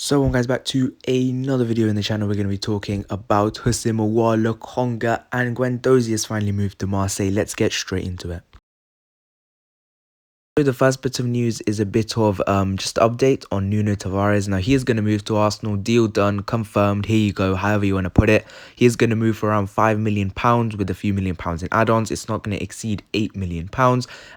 So guys, back to another video in the channel. We're going to be talking about Aouar, Lokonga and Guendouzi has finally moved to Marseille. Let's get straight into it. So the first bit of news is a bit of just update on Nunu Tavares. Now he is going to move to Arsenal. Deal done, confirmed. Here you go, however you want to put it. He is going to move for around £5 million with a few £1 million in add-ons. It's not going to exceed £8 million,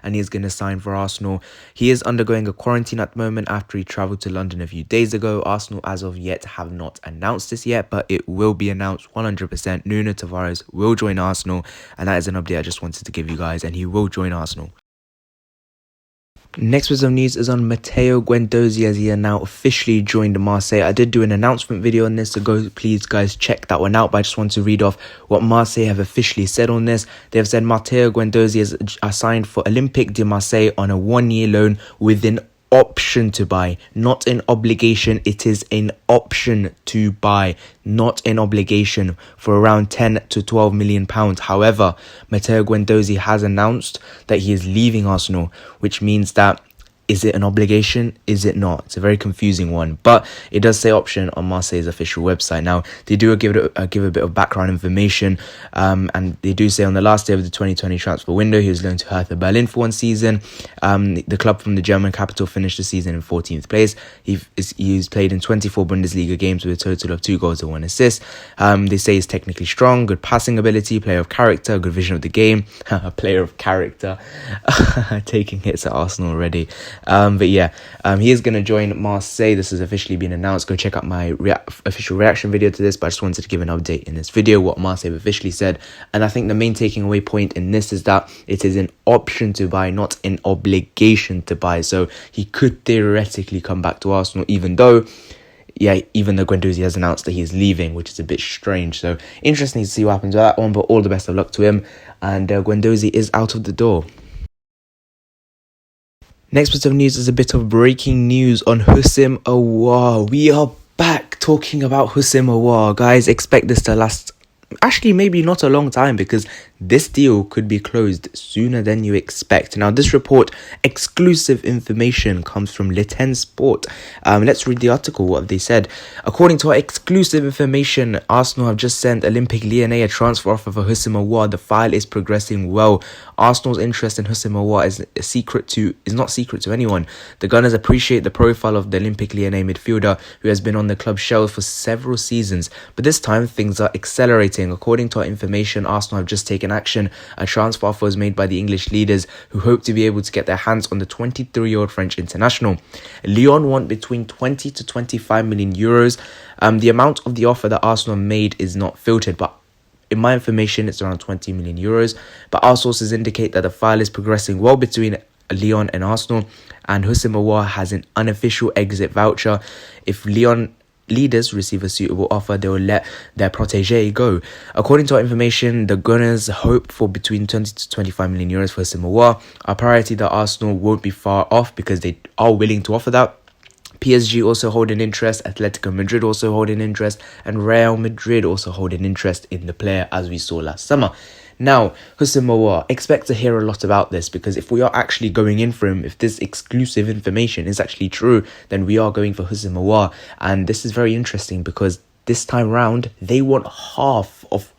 and he is going to sign for Arsenal. He is undergoing a quarantine at the moment after he travelled to London a few days ago. Arsenal as of yet have not announced this yet, but it will be announced 100%. Nunu Tavares will join Arsenal, and that is an update I just wanted to give you guys, and he will join Arsenal. Next bit of news is on Matteo Guendouzi, as he has now officially joined Marseille. I did do an announcement video on this, so go please guys check that one out, but I just want to read off what Marseille have officially said on this. They have said Matteo Guendouzi is assigned for Olympique de Marseille on a one-year loan with an option to buy, not an obligation. It is an option to buy, not an obligation, for around 10 to 12 million pounds. However, Matteo Guendouzi has announced that he is leaving Arsenal, which means that, is it an obligation? Is it not? It's a very confusing one, but it does say option on Marseille's official website. Now, they do give a bit of background information, and they do say on the last day of the 2020 transfer window, he was loaned to Hertha Berlin for one season. The club from the German capital finished the season in 14th place. He's played in 24 Bundesliga games with a total of 2 goals and 1 assist. They say he's technically strong, good passing ability, player of character, good vision of the game. A player of character. Taking hits at Arsenal already. But yeah, he is going to join Marseille. This has officially been announced. Go check out my official reaction video to this, but I just wanted to give an update in this video what Marseille have officially said. And I think the main taking away point in this is that it is an option to buy, not an obligation to buy. So he could theoretically come back to Arsenal, even though Guendouzi has announced that he is leaving, which is a bit strange. So interesting to see what happens with that one, but all the best of luck to him. And Guendouzi is out of the door. Next bit of news is a bit of breaking news on Aouar. We are back talking about Aouar. Guys, expect this to last, actually maybe not a long time, because this deal could be closed sooner than you expect. Now, this report, exclusive information, comes from Le 10 Sport. Let's read the article, what they said. According to our exclusive information, Arsenal have just sent Olympique Lyonnais a transfer offer for Aouar. The file is progressing well. Arsenal's interest in Aouar is not secret to anyone. The Gunners appreciate the profile of the Olympique Lyonnais midfielder, who has been on the club's shelf for several seasons, but this time things are accelerating. According to our information, Arsenal have just taken action. A transfer offer was made by the English leaders, who hope to be able to get their hands on the 23-year-old French international. Lyon want between 20 to 25 million euros. The amount of the offer that Arsenal made is not filtered, but in my information, it's around 20 million euros. But our sources indicate that the file is progressing well between Lyon and Arsenal, and Aouar has an unofficial exit voucher. If Lyon leaders receive a suitable offer, they will let their protege go. According to our information, the Gunners hope for between 20 to 25 million euros for Aouar. Our priority that Arsenal won't be far off, because they are willing to offer that. PSG also hold an interest, Atletico Madrid also hold an interest, and Real Madrid also hold an interest in the player, as we saw last summer. Now, Aouar, expect to hear a lot about this, because if we are actually going in for him, if this exclusive information is actually true, then we are going for Aouar. And this is very interesting, because this time round, they want half of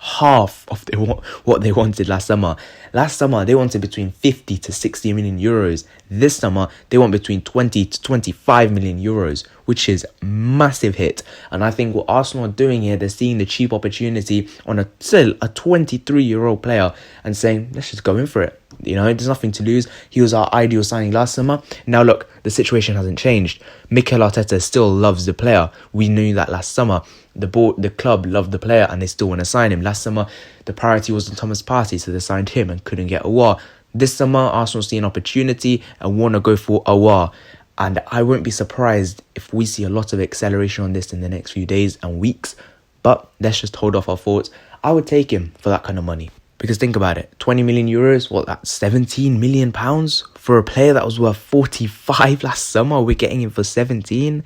what they wanted last summer. Last summer, they wanted between 50 to 60 million euros. This summer, they want between 20 to 25 million euros, which is massive hit. And I think what Arsenal are doing here, they're seeing the cheap opportunity on still a 23-year-old player and saying, let's just go in for it. You know, there's nothing to lose. He was our ideal signing last summer. Now look, the situation hasn't changed. Mikel Arteta still loves the player. We knew that last summer. The club loved the player and they still want to sign him. Last summer, the priority was on Thomas Partey, so they signed him and couldn't get Aouar. This summer, Arsenal see an opportunity and want to go for Aouar. And I won't be surprised if we see a lot of acceleration on this in the next few days and weeks. But let's just hold off our thoughts. I would take him for that kind of money. Because think about it, 20 million euros, what, that's 17 million pounds for a player that was worth 45 last summer. We're getting him for 17.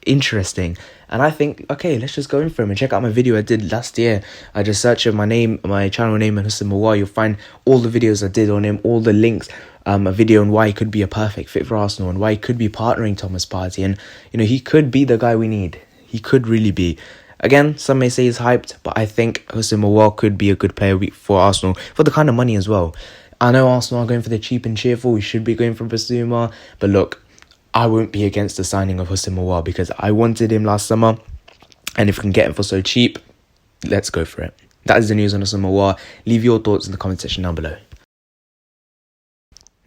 Interesting. And I think, okay, let's just go in for him and check out my video I did last year. I just search my channel name, and Aouar. You'll find all the videos I did on him, all the links, a video on why he could be a perfect fit for Arsenal and why he could be partnering Thomas Partey. And, you know, he could be the guy we need. he could really be. Again, some may say he's hyped, but I think Houssem Aouar could be a good player for Arsenal for the kind of money as well. I know Arsenal are going for the cheap and cheerful. We should be going for BASUMA. But look, I won't be against the signing of Houssem Aouar because I wanted him last summer. And if we can get him for so cheap, let's go for it. That is the news on Houssem Aouar. Leave your thoughts in the comment section down below.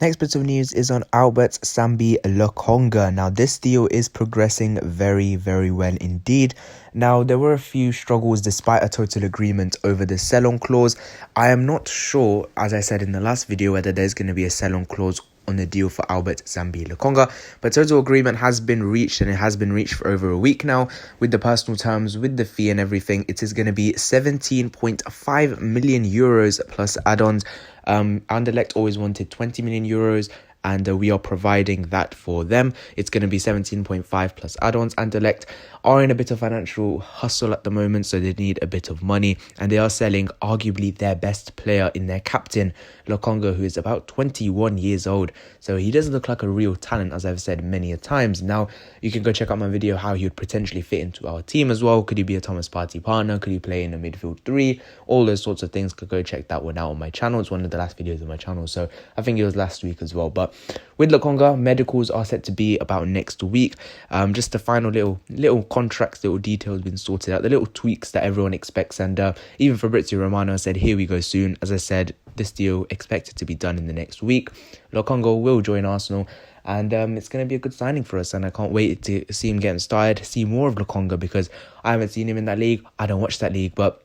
Next bit of news is on Albert Sambi Lokonga. Now, this deal is progressing very, very well indeed. Now, there were a few struggles despite a total agreement over the sell-on clause. I am not sure, as I said in the last video, whether there's going to be a sell-on clause on the deal for Albert Sambi Lokonga, but total agreement has been reached, and it has been reached for over a week now with the personal terms, with the fee and everything. It is going to be 17.5 million euros plus add-ons. Anderlecht always wanted 20 million euros, and we are providing that for them. It's going to be 17.5 plus add-ons. Anderlecht are in a bit of financial hustle at the moment, so they need a bit of money, and they are selling arguably their best player in their captain, Lokonga, who is about 21 years old. So he does look like a real talent, as I've said many a times. Now, you can go check out my video how he would potentially fit into our team as well. Could he be a Thomas Partey partner? Could he play in a midfield three? All those sorts of things. Could go check that one out on my channel. It's one of the last videos on my channel, so I think it was last week as well. But with Lokonga, medicals are set to be about next week. Just the final little contracts, little details been sorted out, the little tweaks that everyone expects, and even Fabrizio Romano said, here we go soon. As I said, this deal expected to be done in the next week. Lokonga will join Arsenal, and it's going to be a good signing for us, and I can't wait to see him getting started, see more of Lokonga, because I haven't seen him in that league. I don't watch that league, but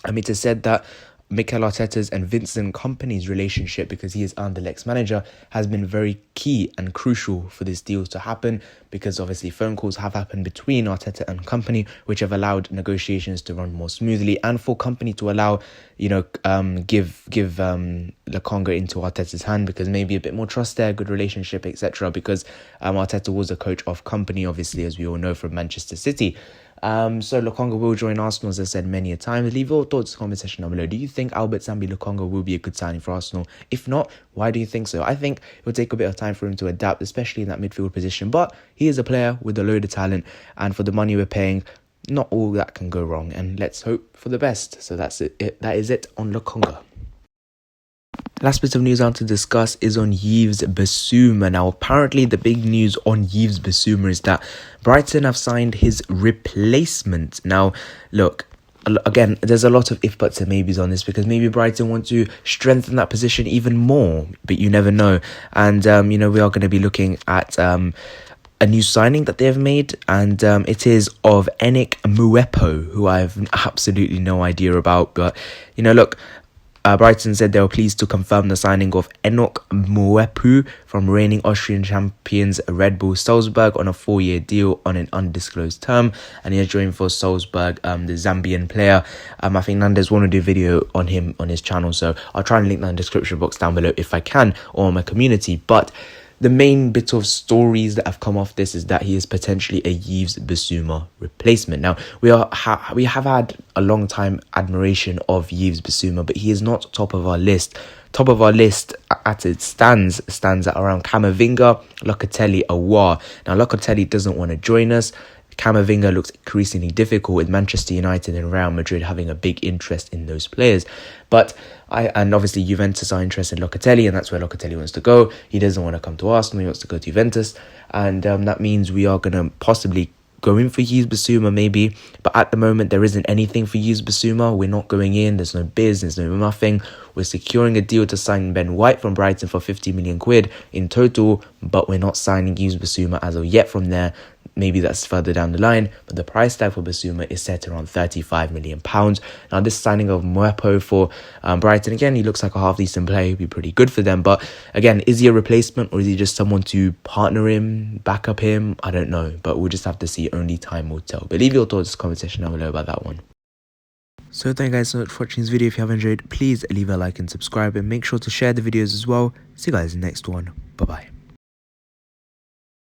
it is said that Mikel Arteta's and Vincent Kompany's relationship, because he is Anderlecht's manager, has been very key and crucial for this deal to happen, because obviously phone calls have happened between Arteta and Kompany, which have allowed negotiations to run more smoothly, and for Kompany to allow, give Lokonga into Arteta's hand, because maybe a bit more trust there, good relationship, etc. Because Arteta was a coach of Kompany, obviously, as we all know, from Manchester City. So Lokonga will join Arsenal, as I said many a time. Leave your thoughts in the comment section down below. Do you think Albert Sambi Lokonga will be a good signing for Arsenal? If not, why do you think so? I think it will take a bit of time for him to adapt, especially in that midfield position. But he is a player with a load of talent, and for the money we're paying, not all that can go wrong. And let's hope for the best. So that's it. That is it on Lokonga. Last bit of news I want to discuss is on Yves Bissouma. Now, apparently the big news on Yves Bissouma is that Brighton have signed his replacement. Now, look, again, there's a lot of if, buts and maybes on this, because maybe Brighton want to strengthen that position even more, but you never know. And, we are going to be looking at a new signing that they have made, and it is of Enik Muepo, who I have absolutely no idea about. But, look, Brighton said they were pleased to confirm the signing of Enik Muepo from reigning Austrian champions Red Bull Salzburg on a 4-year deal on an undisclosed term, and he has joined for Salzburg, the Zambian player. I think Nandes want to do a video on him on his channel, so I'll try and link that in the description box down below if I can, or on my community. But the main bit of stories that have come off this is that he is potentially a Yves Bissouma replacement. Now, we have had a long time admiration of Yves Bissouma, but he is not top of our list. Top of our list at it stands at around Camavinga, Locatelli, Aouar. Now, Locatelli doesn't want to join us. Camavinga looks increasingly difficult, with Manchester United and Real Madrid having a big interest in those players. And obviously Juventus are interested in Locatelli, and that's where Locatelli wants to go. He doesn't want to come to Arsenal, he wants to go to Juventus. And that means we are going to possibly go in for Yves Bissouma maybe. But at the moment, there isn't anything for Yves Bissouma. We're not going in, there's no biz, there's no nothing. We're securing a deal to sign Ben White from Brighton for 50 million quid in total, but we're not signing Yves Bissouma as of yet from there. Maybe that's further down the line, but the price tag for Bissouma is set around £35 million. Now, this signing of Muepo for Brighton, again, he looks like a half-decent player. He'd be pretty good for them. But again, is he a replacement, or is he just someone to partner him, back up him? I don't know, but we'll just have to see. Only time will tell. But leave your thoughts in the comment section down below about that one. So thank you guys so much for watching this video. If you have enjoyed, please leave a like and subscribe, and make sure to share the videos as well. See you guys in the next one. Bye-bye.